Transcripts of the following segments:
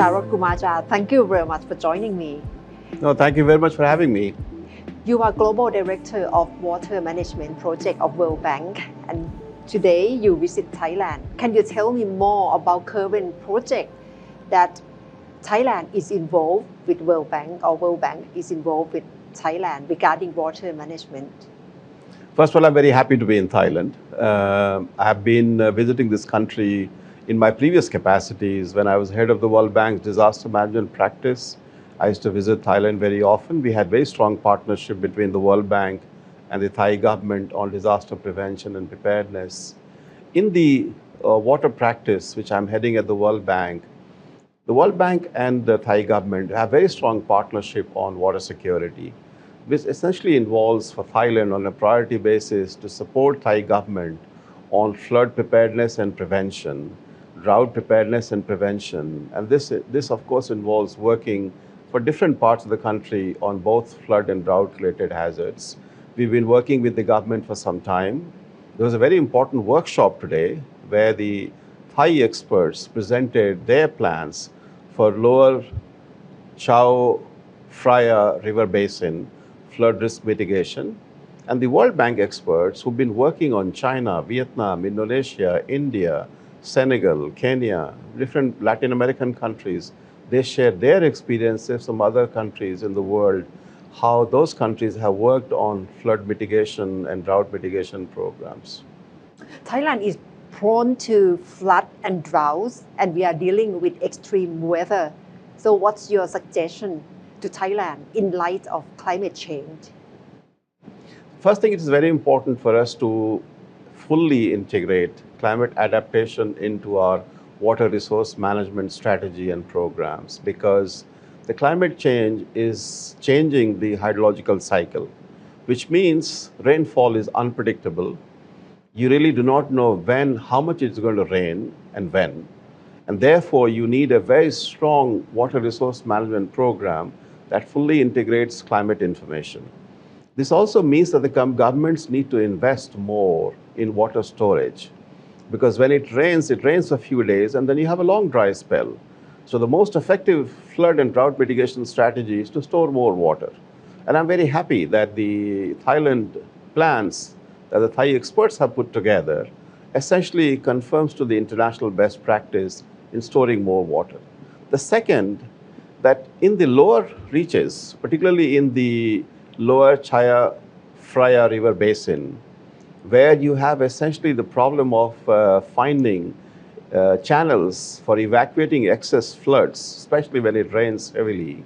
Saroj Kumar Jha, thank you very much for joining me. No, thank you very much for having me. You are Global Director of Water Management Project of World Bank, and today you visit Thailand. Can you tell me more about current project that Thailand is involved with World Bank or World Bank is involved with Thailand regarding water management? First of all, I'm very happy to be in Thailand. I have been visiting this country in my previous capacities. When I was head of the World Bank's disaster management practice, I used to visit Thailand very often. We had very strong partnership between the World Bank and the Thai government on disaster prevention and preparedness. In the water practice, which I'm heading at the World Bank and the Thai government have very strong partnership on water security, which essentially involves for Thailand on a priority basis to support Thai government on flood preparedness and prevention, drought preparedness and prevention. And this of course involves working for different parts of the country on both flood and drought related hazards. We've been working with the government for some time. There was a very important workshop today where the Thai experts presented their plans for lower Chao Phraya River Basin flood risk mitigation. And the World Bank experts who've been working on China, Vietnam, Indonesia, India, Senegal, Kenya, different Latin American countries, they share their experiences from other countries in the world, how those countries have worked on flood mitigation and drought mitigation programs. Thailand is prone to flood and droughts, and we are dealing with extreme weather. So what's your suggestion to Thailand in light of climate change? First thing, it is very important for us to fully integrate climate adaptation into our water resource management strategy and programs, because the climate change is changing the hydrological cycle, which means rainfall is unpredictable. You really do not know when, how much it's going to rain and when. And therefore, you need a very strong water resource management program that fully integrates climate information. This also means that the governments need to invest more in water storage, because when it rains for a few days and then you have a long dry spell. So the most effective flood and drought mitigation strategy is to store more water. And I'm very happy that the Thailand plans that the Thai experts have put together essentially confirms to the international best practice in storing more water. The second, that in the lower reaches, particularly in the lower Chao Phraya River Basin, where you have essentially the problem of finding channels for evacuating excess floods, especially when it rains heavily,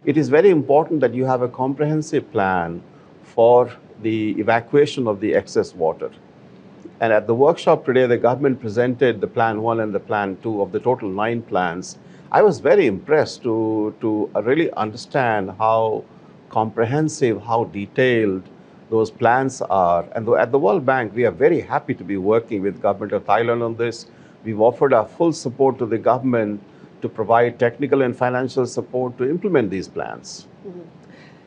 it is very important that you have a comprehensive plan for the evacuation of the excess water. And at the workshop today, the government presented the Plan 1 and the Plan 2 of the total 9 plans. I was very impressed to really understand how comprehensive, how detailed those plans are. And at the World Bank, we are very happy to be working with Government of Thailand on this. We've offered our full support to the government to provide technical and financial support to implement these plans. Mm-hmm.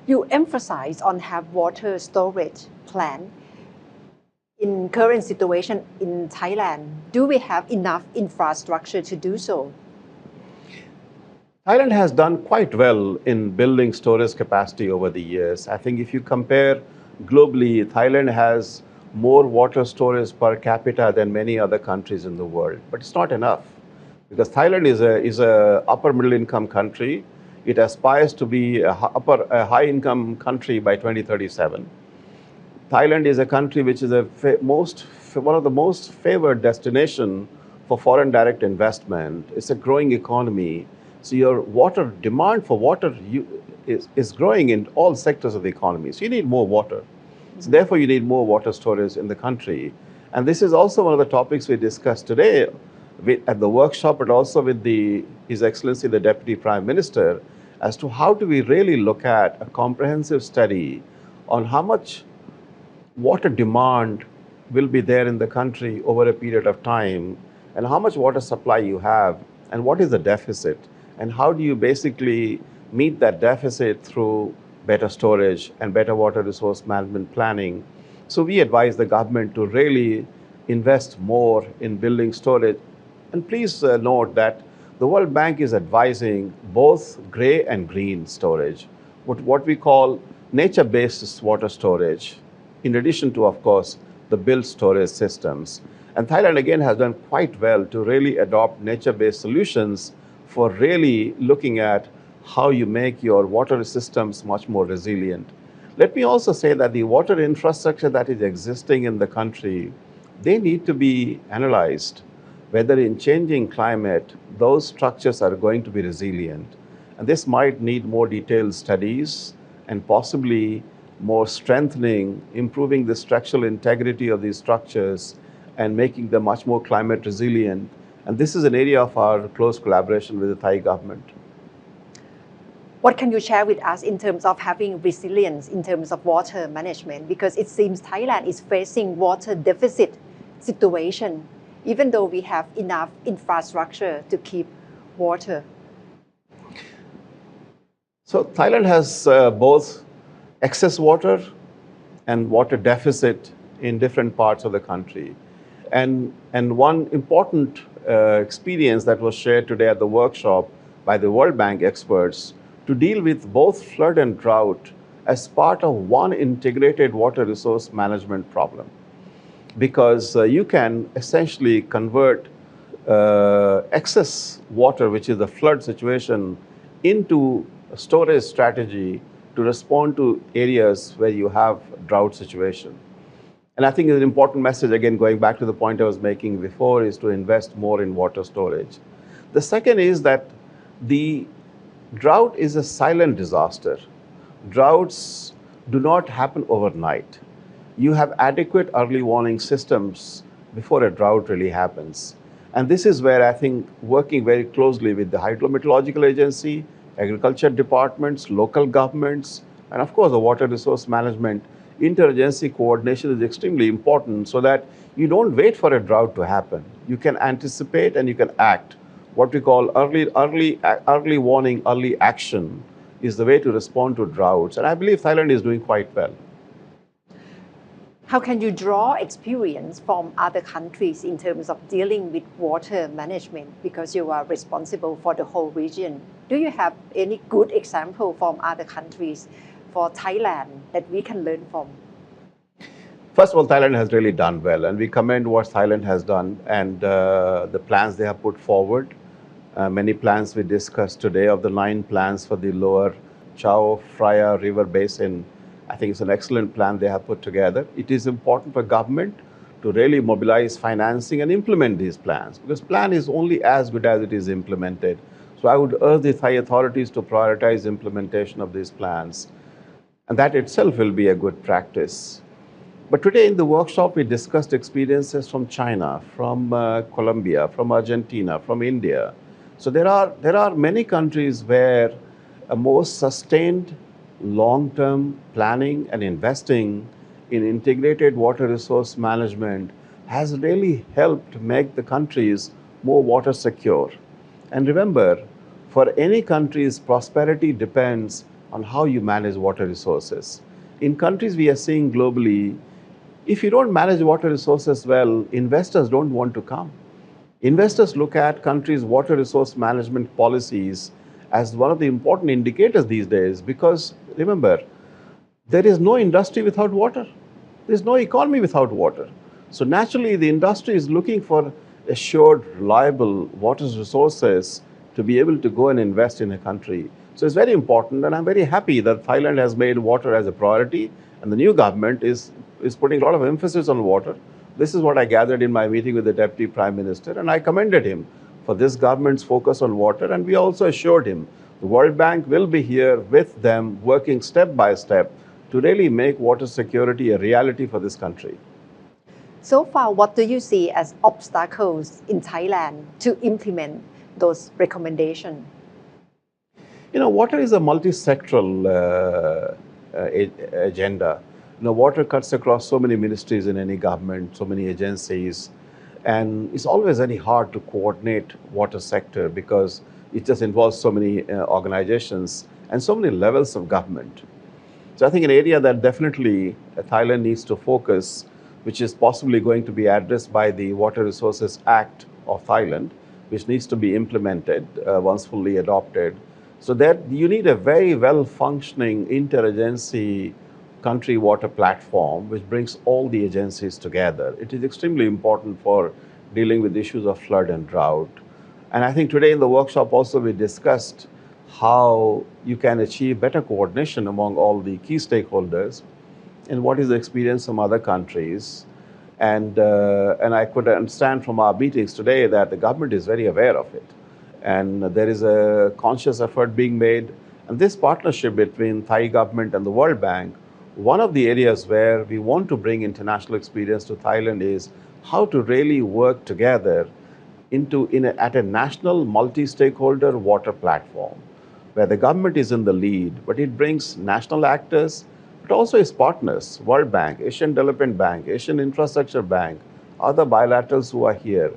You emphasize on have water storage plan. In current situation in Thailand, do we have enough infrastructure to do so? Thailand has done quite well in building storage capacity over the years. I think if you compare globally, Thailand has more water storage per capita than many other countries in the world. But it's not enough, because Thailand is a upper middle income country. It aspires to be a high income country by 2037. Thailand is a country which is one of the most favored destination for foreign direct investment. It's a growing economy. So your demand for water is growing in all sectors of the economy. So you need more water. So therefore, you need more water storage in the country. And this is also one of the topics we discussed today at the workshop, but also with His Excellency, the Deputy Prime Minister, as to how do we really look at a comprehensive study on how much water demand will be there in the country over a period of time, and how much water supply you have, and what is the deficit, and how do you basically meet that deficit through better storage and better water resource management planning. So we advise the government to really invest more in building storage. And please note that the World Bank is advising both gray and green storage, what we call nature-based water storage, in addition to, of course, the built storage systems. And Thailand, again, has done quite well to really adopt nature-based solutions for really looking at how you make your water systems much more resilient. Let me also say that the water infrastructure that is existing in the country, they need to be analyzed, whether in changing climate, those structures are going to be resilient. And this might need more detailed studies and possibly more strengthening, improving the structural integrity of these structures and making them much more climate resilient. And this is an area of our close collaboration with the Thai government. What can you share with us in terms of having resilience in terms of water management? Because it seems Thailand is facing water deficit situation, even though we have enough infrastructure to keep water. So Thailand has both excess water and water deficit in different parts of the country. And one important experience that was shared today at the workshop by the World Bank experts to deal with both flood and drought as part of one integrated water resource management problem. Because you can essentially convert excess water, which is the flood situation, into a storage strategy to respond to areas where you have drought situation. And I think it's an important message, again, going back to the point I was making before, is to invest more in water storage. The second is that the drought is a silent disaster. Droughts do not happen overnight. You have adequate early warning systems before a drought really happens. And this is where I think working very closely with the Hydrometeorological Agency, agriculture departments, local governments, and of course the water resource management, interagency coordination is extremely important so that you don't wait for a drought to happen. You can anticipate and you can act. What we call early warning, early action is the way to respond to droughts. And I believe Thailand is doing quite well. How can you draw experience from other countries in terms of dealing with water management, because you are responsible for the whole region? Do you have any good example from other countries for Thailand that we can learn from? First of all, Thailand has really done well, and we commend what Thailand has done and the plans they have put forward. Many plans we discussed today. Of the 9 plans for the lower Chao Phraya River Basin, I think it's an excellent plan they have put together. It is important for government to really mobilize financing and implement these plans, because plan is only as good as it is implemented. So I would urge the Thai authorities to prioritize implementation of these plans. And that itself will be a good practice. But today in the workshop, we discussed experiences from China, from Colombia, from Argentina, from India. So there are many countries where a more sustained long-term planning and investing in integrated water resource management has really helped make the countries more water secure. And remember, for any country's prosperity depends on how you manage water resources. In countries we are seeing globally, if you don't manage water resources well, investors don't want to come. Investors look at countries' water resource management policies as one of the important indicators these days, because remember, there is no industry without water. There's no economy without water. So naturally, the industry is looking for assured, reliable water resources to be able to go and invest in a country. So it's very important, and I'm very happy that Thailand has made water as a priority, and the new government is putting a lot of emphasis on water. This is what I gathered in my meeting with the Deputy Prime Minister, and I commended him for this government's focus on water, and we also assured him the World Bank will be here with them, working step by step to really make water security a reality for this country. So far, what do you see as obstacles in Thailand to implement those recommendations? You know, water is a multi-sectoral agenda. You know, water cuts across so many ministries in any government, so many agencies, and it's always very hard to coordinate water sector because it just involves so many organizations and so many levels of government. So I think an area that definitely Thailand needs to focus, which is possibly going to be addressed by the Water Resources Act of Thailand, which needs to be implemented once fully adopted. So that you need a very well-functioning interagency country water platform which brings all the agencies together. It is extremely important for dealing with issues of flood and drought. And I think today in the workshop also we discussed how you can achieve better coordination among all the key stakeholders and what is the experience from other countries. And I could understand from our meetings today that the government is very aware of it. And there is a conscious effort being made. And this partnership between Thai government and the World Bank, one of the areas where we want to bring international experience to Thailand is how to really work together at a national multi-stakeholder water platform, where the government is in the lead, but it brings national actors, but also its partners, World Bank, Asian Development Bank, Asian Infrastructure Bank, other bilaterals who are here.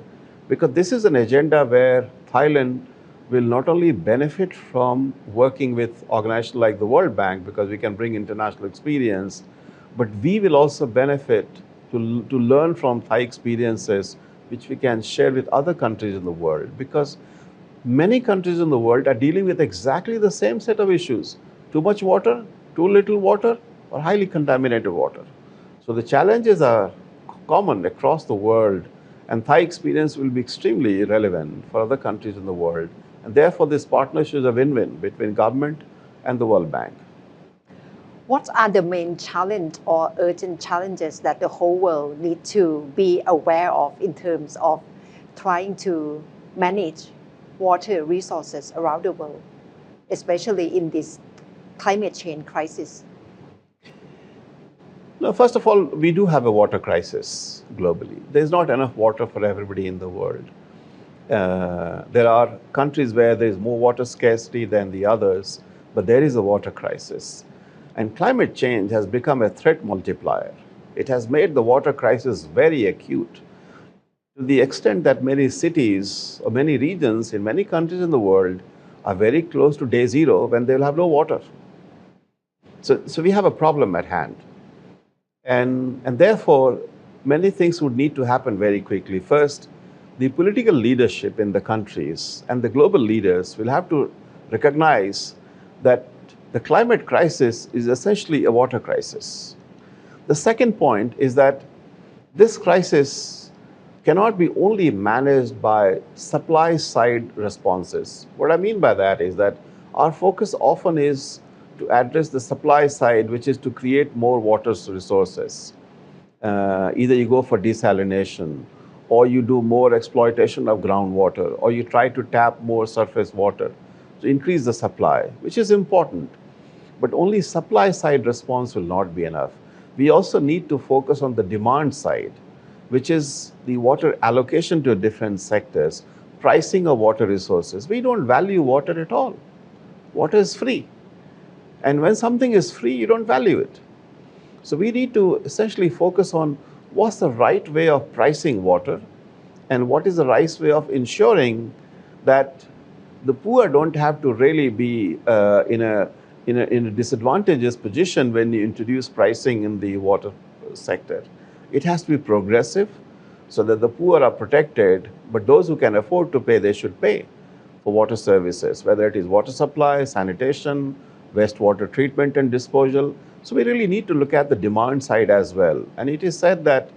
Because this is an agenda where Thailand will not only benefit from working with organizations like the World Bank, because we can bring international experience, but we will also benefit to learn from Thai experiences, which we can share with other countries in the world. Because many countries in the world are dealing with exactly the same set of issues: too much water, too little water, or highly contaminated water. So the challenges are common across the world, and Thai experience will be extremely relevant for other countries in the world. And therefore, this partnership is a win-win between government and the World Bank. What are the main challenge or urgent challenges that the whole world need to be aware of in terms of trying to manage water resources around the world, especially in this climate change crisis? Now, first of all, we do have a water crisis globally. There's not enough water for everybody in the world. There are countries where there's more water scarcity than the others, but there is a water crisis. And climate change has become a threat multiplier. It has made the water crisis very acute, to the extent that many cities or many regions in many countries in the world are very close to day zero when they'll have no water. So we have a problem at hand. And therefore, many things would need to happen very quickly. First, the political leadership in the countries and the global leaders will have to recognize that the climate crisis is essentially a water crisis. The second point is that this crisis cannot be only managed by supply side responses. What I mean by that is that our focus often is to address the supply side, which is to create more water resources. Either you go for desalination, or you do more exploitation of groundwater, or you try to tap more surface water to increase the supply, which is important. But only supply side response will not be enough. We also need to focus on the demand side, which is the water allocation to different sectors, pricing of water resources. We don't value water at all. Water is free. And when something is free, you don't value it. So we need to essentially focus on what's the right way of pricing water and what is the right way of ensuring that the poor don't have to really be in a disadvantageous position when you introduce pricing in the water sector. It has to be progressive so that the poor are protected, but those who can afford to pay, they should pay for water services, whether it is water supply, sanitation, wastewater treatment and disposal. So we really need to look at the demand side as well. And it is said that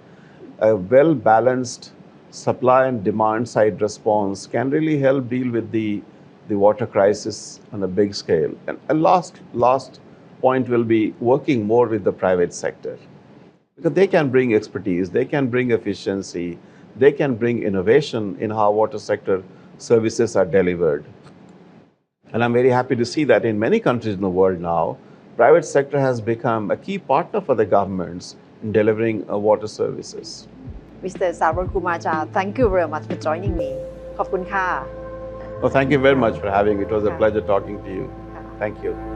a well-balanced supply and demand side response can really help deal with the water crisis on a big scale. And a last point will be working more with the private sector, because they can bring expertise, they can bring efficiency, they can bring innovation in how water sector services are delivered. And I'm very happy to see that in many countries in the world now, private sector has become a key partner for the governments in delivering water services. Mr. Saroj Kumar Jha, thank you very much for joining me. ขอบคุณค่ะ Well, thank you very much for having me. It was a pleasure talking to you. Thank you.